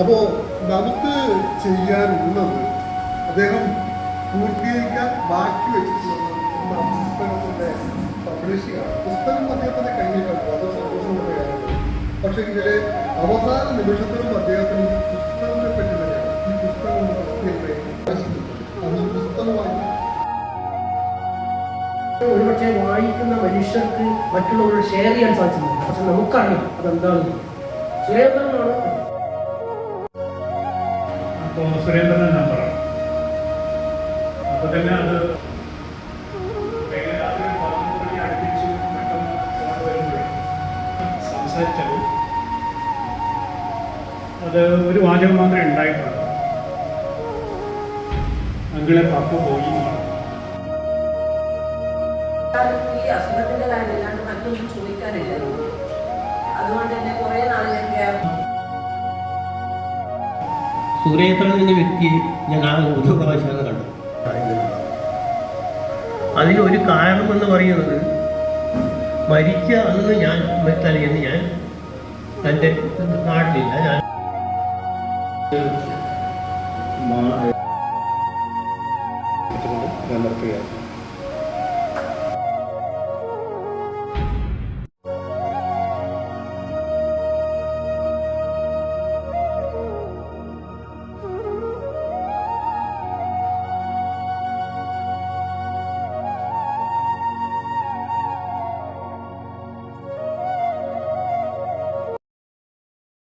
അപ്പോൾ നമുക്ക് ചെയ്യാനുള്ളത് അദ്ദേഹം പൂർത്തീകരിക്കാൻ ബാക്കി വെച്ചിട്ടുള്ളത് പുസ്തകത്തിൻ്റെ പബ്ലിഷിംഗാണ്. പുസ്തകം അദ്ദേഹത്തിൻ്റെ കയ്യിലാണ്, വളരെ സന്തോഷമുള്ള കാര്യമാണ്. പക്ഷേ ഇതിലെ അവസാന നിമിഷത്തിലും അദ്ദേഹത്തിന് ഈ പുസ്തകത്തെ പറ്റി തന്നെയാണ് ഈ പുസ്തകം അതൊരു പുസ്തകമായി. ഒരുപക്ഷെ വായിക്കുന്ന മനുഷ്യർക്ക് മറ്റുള്ളവരോട് ഷെയർ ചെയ്യാൻ സാധിച്ചില്ല. പക്ഷെ നമുക്കറിയാം അതെന്താണ്. സുരേന്ദ്രനാണ്. അപ്പോൾ സുരേന്ദ്രൻ്റെ നമ്പറാണ്. അപ്പോൾ തന്നെ അത് അടുപ്പിച്ച് പെട്ടെന്ന് ഫോൺ വരുമ്പോഴേ സംസാരിച്ചത് അത് ഒരു വാചകം മാത്രമേ ഉണ്ടായിട്ടുള്ളൂ. അങ്കിളെ പപ്പ പോയി എന്നാണ്. ഈ അസുഖത്തിന്റെ കാര്യമില്ലാണ്ട് മറ്റൊന്നും ചോദിക്കാനില്ല. അതുകൊണ്ട് തന്നെ കുറെ നാളിലേക്ക് സുരേന്ദ്രൻ എന്ന വ്യക്തിയെ ഞാൻ ഒരു പ്രാവശ്യമാണ് കണ്ടു. അതിനൊരു കാരണമെന്ന് പറയുന്നത് മരിച്ച അന്ന് ഞാൻ തലേന്ന് ഞാൻ എൻ്റെ നാട്ടിലില്ല. ഞാൻ നിർത്തുകയാണ്.